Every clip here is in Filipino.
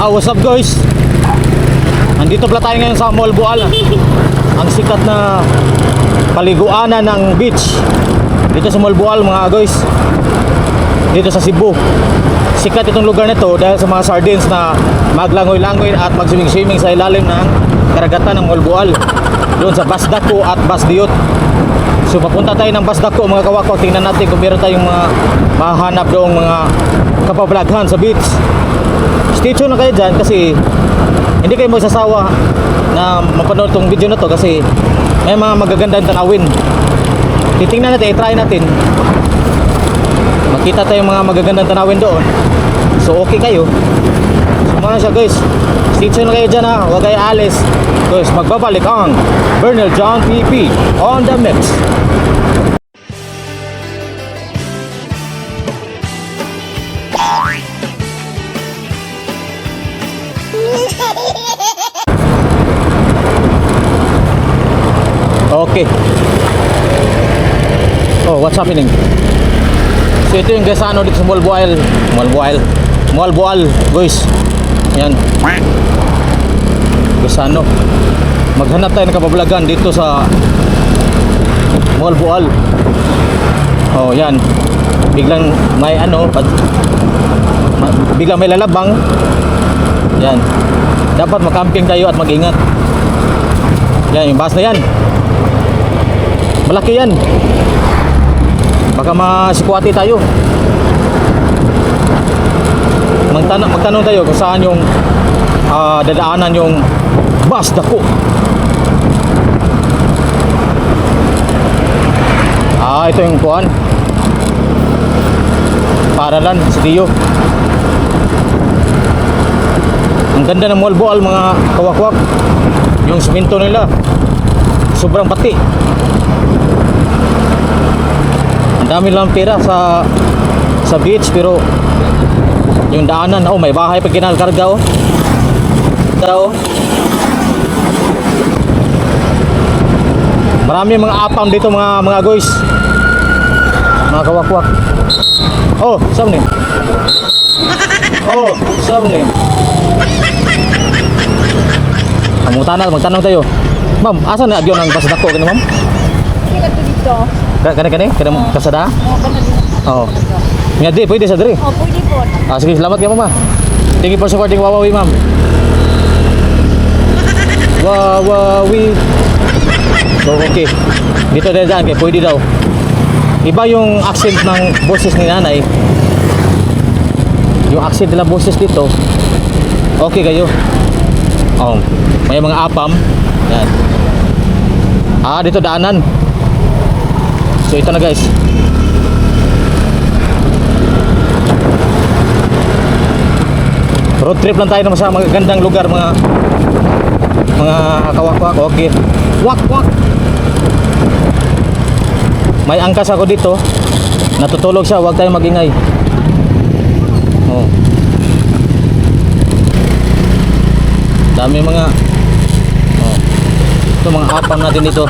What's up guys? Nandito pala tayo ngayon sa Mall Boal. Ang sikat na paliguanan ng beach dito sa Mall Boal mga guys, dito sa Cebu. Sikat itong lugar na to dahil sa mga sardines na maglangoy-langoy at mag-swimming-swimming sa ilalim ng karagatan ng Mall Boal, doon sa Basdako at Basdiot. So papunta tayo ng Basdako mga kawakwak. Tingnan natin kung meron tayong mga mahanap doong mga kapablaghan sa beach. Stay tuned na kayo dyan kasi hindi kayo magsasawa na mapanood tong video na to kasi may mga magagandang tanawin. Titingnan natin, i-try natin. Makita tayong mga magagandang tanawin doon. So okay kayo. Sumama siya guys. Stay tuned na kayo dyan ha. Huwag kayo alis. Guys, magbabalik ang Bernal John PP on the mix. Okay. Oh, what's happening? So ito yung gasano dito sa Mall Boal, guys. Yan. Gasano. Maghanap tayo ng kapablagan dito sa Mall Boal. Oh, yan. Biglang may biglang may lalabang. Yan. Dapat makamping tayo at mag-ingat. Yan, yung bus na yan. Malaki yan. Baka masikwati tayo. Magtanong tayo kung saan yung dadaanan yung Basdako. Ito yung kuan. Paralan, Sidiyo. Ang ganda ng Mall Boal mga kawakwak. Yung simento nila sobrang pati. Ang dami lang pera sa beach, pero yung daanan, may bahay pa kinalkarga marami mga apam dito mga guys, mga kawakwak. Saan ni? Saan ni? Magtanong tayo. Ma'am, asan na agyon ang Basdako kani ma'am? Dito. Kani kasada? Oo. Nga di pwede sa diri. Pwede po. Sige, salamat kayo ma'am. Thank you for supporting Wawawi ma'am. Wawawi. So okay. Dito tayo dyan kaya pwede daw. Iba yung accent ng boses ni nanay. Yung accent nila boses dito. Okay kayo. May mga apam. Yan. Dito daanan. So ito na guys. Road trip lang tayo sa magagandang lugar mga kawakwak. Okay. Wak. May angkas ako dito. Natutulog siya, huwag tayong magingay. Dami mga ito mga apam natin dito.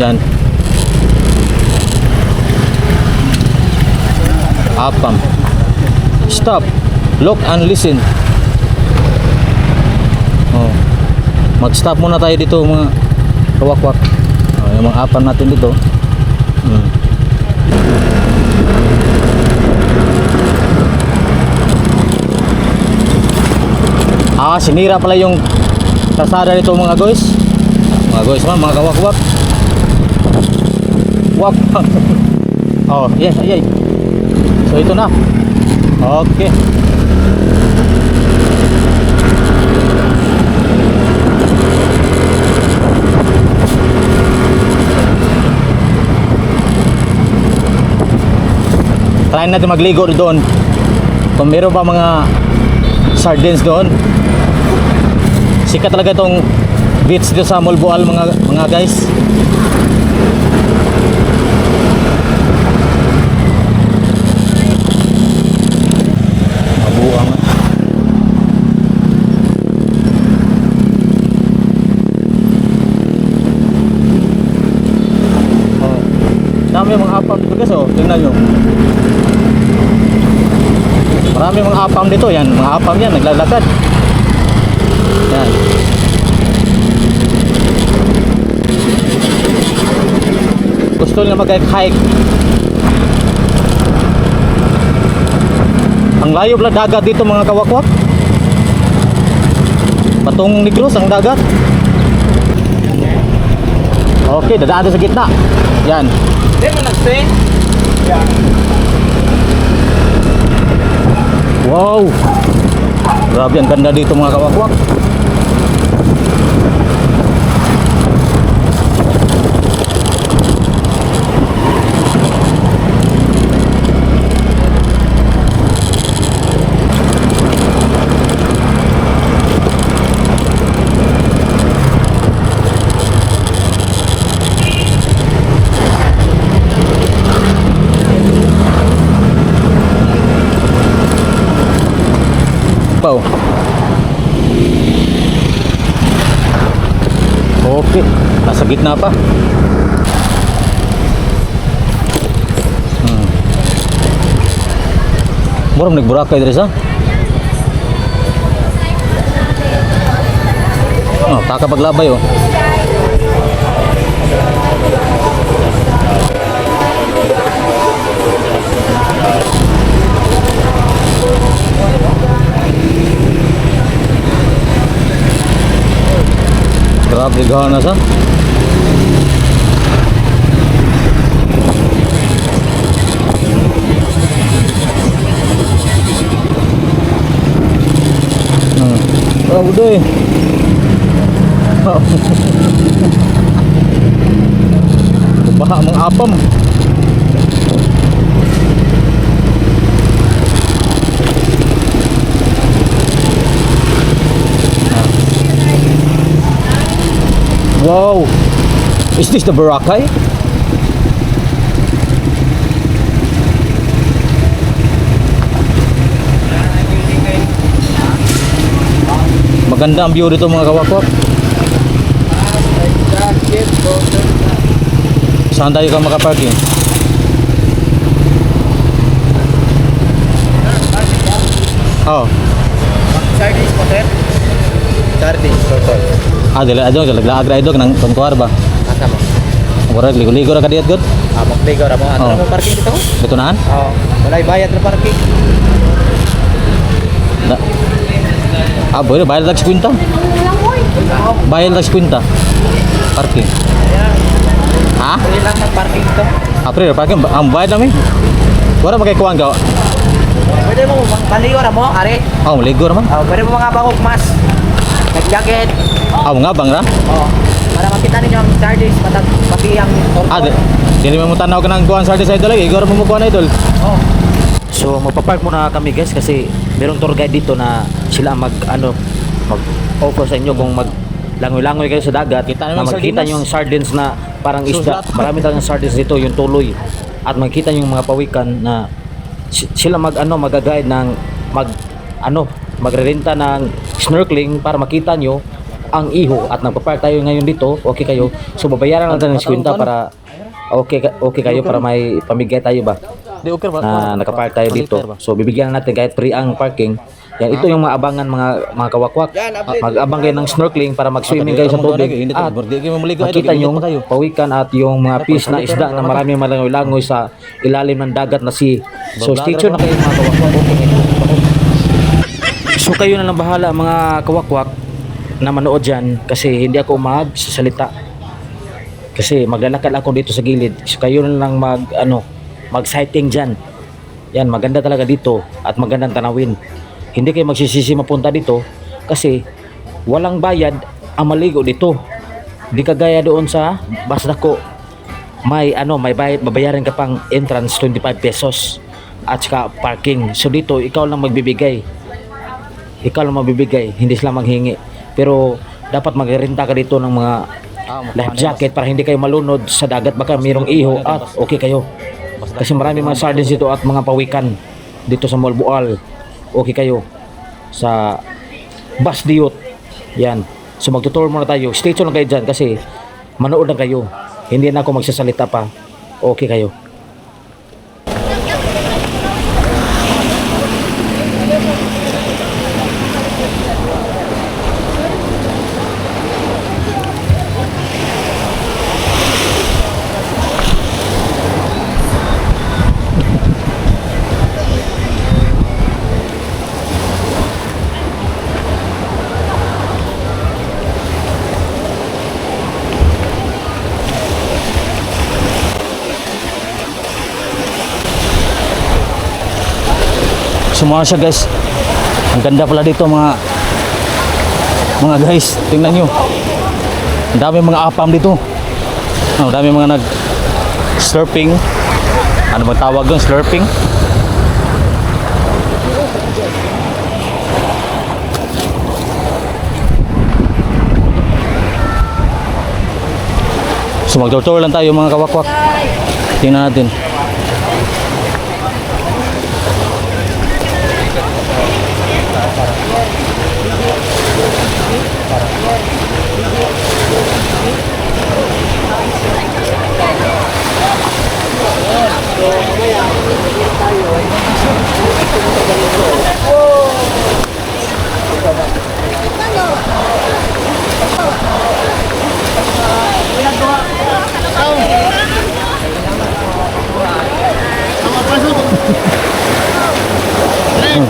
Yan. Apam. Stop. Look and listen. Mag-stop muna tayo dito mga kawakwak. Yung mga apam natin dito. Sinira pala yung kalsada nito mga guys. Mga kawakwak. Wak. Yes. So ito na. Okay. Try natin magligo doon. Kung meron pa mga sardines doon. Sikat talaga itong beach dito sa Mall Boal mga guys. Mabuang. Dami mga apam dito guys. Tingnan nyo. Marami mga apam dito, yan, mga apam yan, naglalakad. Yan. Gusto nila mag-hike. Ang layo pala dagat dito mga kawakwak. Patong Negros ang dagat. Okay, dadaan to sa gitna. Yan. Hindi mo nagstay? Yeah. Wow. Grabe ang ganda dito mga kawakwak. Pau. Okay, nasa gitna pa. Murang nagburakay diri sa. Oh, taka paglabay oh. Grabe gana sa. Oh, udah. Baha mengapam. Wow. Is this the Boracay? Maganda ang view dito mga kawakwak. Saan tayo ka makaparking? Oh. Sardines po, sir? Sardines, total. Dila adong laglaag ra idog nang kontuar ba. Asa mo? Murag ligo-ligo ra kadiat gud. Magligaw ra mo. Ano Oh. mo parking dito? Dito naan? Oo. Walay bayad na parking. Da. Boleh bayar lag 50. Bayar lag 50. Parking. Ha? Free lang ng parking dito. April parking ang bayad namin. Wala magay kuan ka. Pwede mo maligo ra mo, ari. Oh, ligo ra man. Pwede mo mga bagong mas. Nag-jacket. Nga bang ra? Oo. Para makita ninyo ang sardines, pati ang Di, dili mo tanaw ka ng kuan sa idol lagi. Igor mo mo kuan idol. Oo. So magpa-park muna kami guys kasi merong tour guide dito na sila mag-offer sa inyo kung langoy-langoy kayo sa dagat Kita na naman makita sardinas. nyo yung sardines na parang isda. Sulat. Marami talagang sardines dito, yung tuloy. At makita nyo yung mga pawikan na sila mag-guide ng magrerenta ng snorkeling para makita nyo ang iho. At nagpa-park tayo ngayon dito, okay kayo. So babayaran natin ng 50 para okay kayo para may pamigay tayo ba? Di okay ba? Na nakapark tayo dito. So bibigyan natin kahit free ang parking. Yan, ito yung maabangan mga kawakwak. Mag-abang kayo ng snorkeling para mag-swimming kayo sa tubig. At makita yung pawikan at yung mga fish na isda na maraming malangoy-langoy sa ilalim ng dagat na sea. So stay tuned na kayo mga kawakwak. So kayo na lang bahala mga kawakwak na manood dyan kasi hindi ako magsasalita. Kasi maglalakad ako dito sa gilid. So kayo na lang mag-sighting dyan. Yan, maganda talaga dito at magandang tanawin. Hindi kayo magsisisi mapunta dito kasi walang bayad ang maligo dito. Di kagaya doon sa Basdako. May bayad, babayaran ka pang entrance 25 pesos at saka parking. So dito ikaw lang magbibigay. Ikaw lang magbibigay, hindi sila manghingi. Pero dapat magrenta ka dito ng mga life jacket para hindi kayo malunod sa dagat baka mayroong iho at okay kayo. Kasi marami mga sardines dito at mga pawikan dito sa Malboal. Okay kayo sa Basdiot. Yan. So magtutur muna tayo. Stay tuned lang kayo dyan kasi manood lang kayo. Hindi na ako magsasalita pa. Okay kayo. Sumama siya guys. Ang ganda pala dito mga guys. Tingnan nyo. Ang dami mga apam dito. Ang dami mga nag slurping. Ano bang tawag doon? Slurping? So mag-tour lang tayo mga kawakwak. Tingnan natin.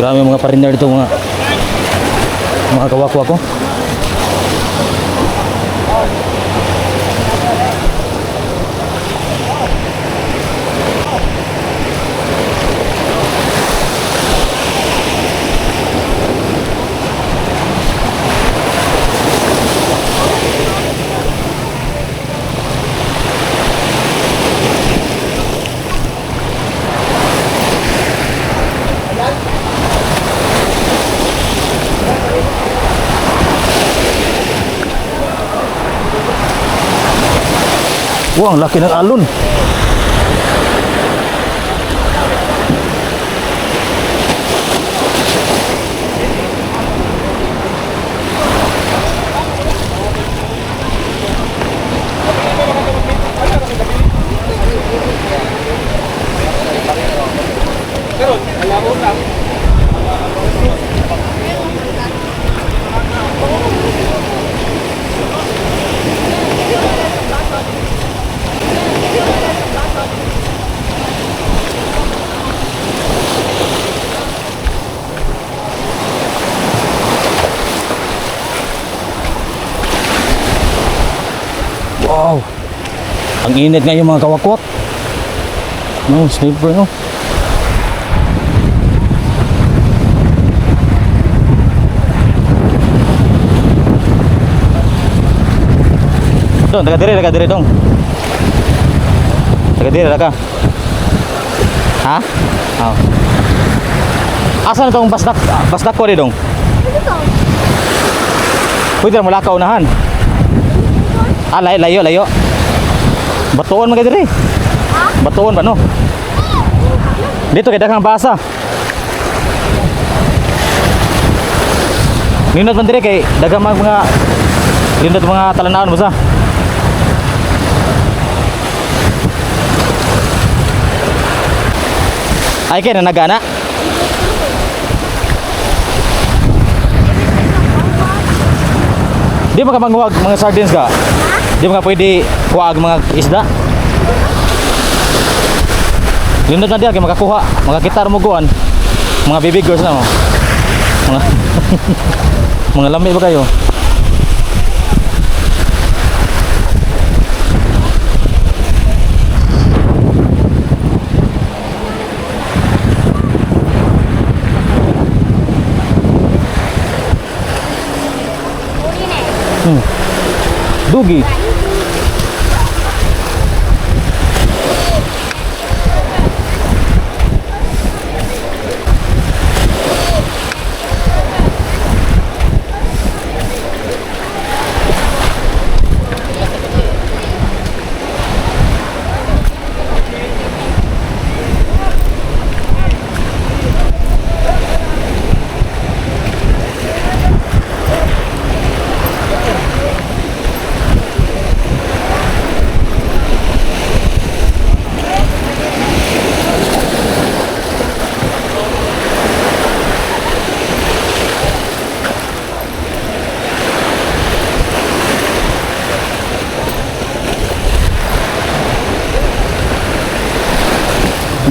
Grabe mga pariner dito mga kawakwak ko. Wow, ang laki ng alon. Wow. Ang init ngayon mga kawakwak. No, sniper no. Dong, taga dire dong. Taga dire ka. Ha? Oh. Asa na tong basdak ko di dong? Pwede na mulakaw unahan. Ah, layo. Batuon man dire. Batuon ba no? Dito kay daghang basa. Nindot man dire kay daghang mga nindot mga talanawon basa. Ay kay na nagana. Di mo ka manghuwag mga sardines ka? Di mo ka pwede huwag mga isda? Lindot na diya kaya makakuha. Makakitar mo guwan. Mga baby girls na mo. Mga, mga lami ba kayo? Dugi.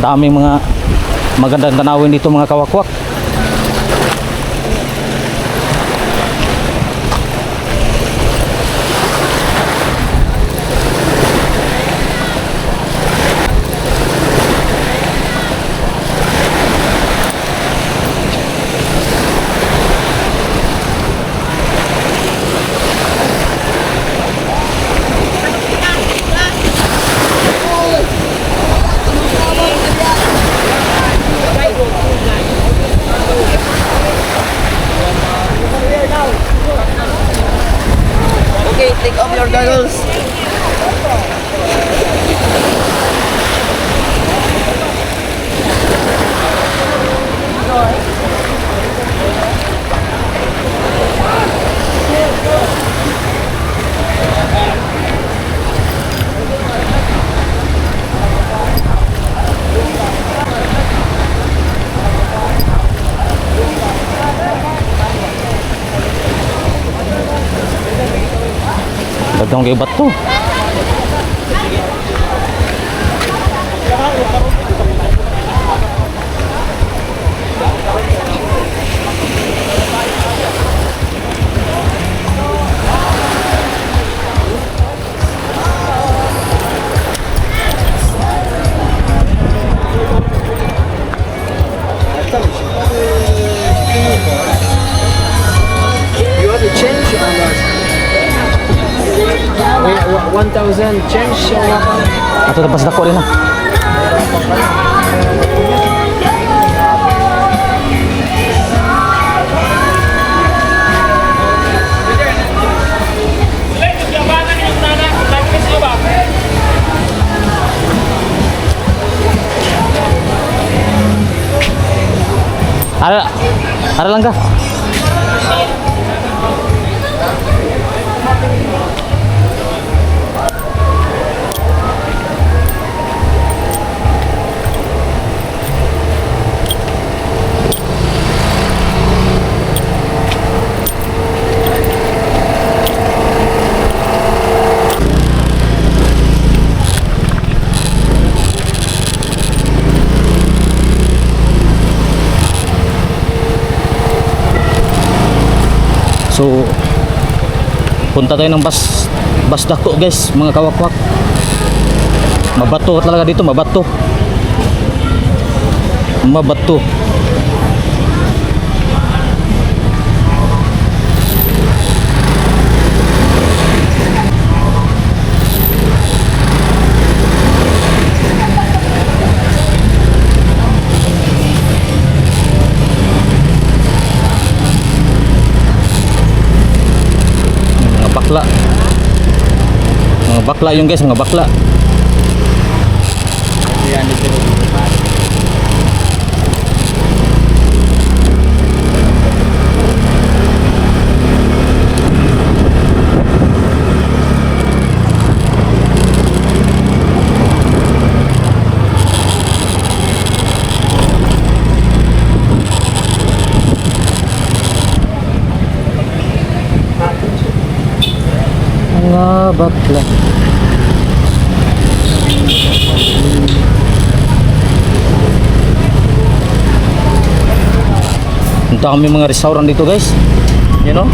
Daming mga magandang tanawin dito mga kawakwak. of your goggles. Dagang kay bato. You have a change on us. 1,000 change or what? Ato tapos dako rin na. Ara lang ka. So punta tayo ng bus dako guys, mga kawakwak. Mabato talaga dito, mabato. Mabato. Bakla. Mga bakla yung guys, mga bakla. Yan dito. Mga bakla. Punta kami mga restaurant dito guys. You know?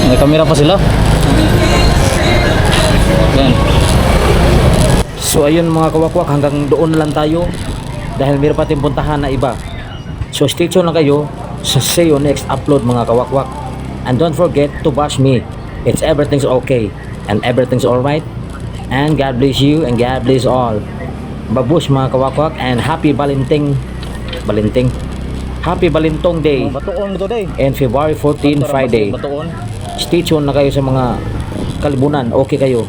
May kamera pa sila. Yan. So ayun mga kawakwak, hanggang doon lang tayo dahil meron pa tayong puntahan na iba. So stay tuned lang kayo sa see you next upload mga kawakwak. And don't forget to bash me. It's everything's okay and everything's alright. And God bless you and God bless all. Babush mga kawakwak and happy Happy Balintong Day Batuon to day. and February 14 Friday. Batuon. Stay tuned na kayo sa mga kalibunan. Okay kayo.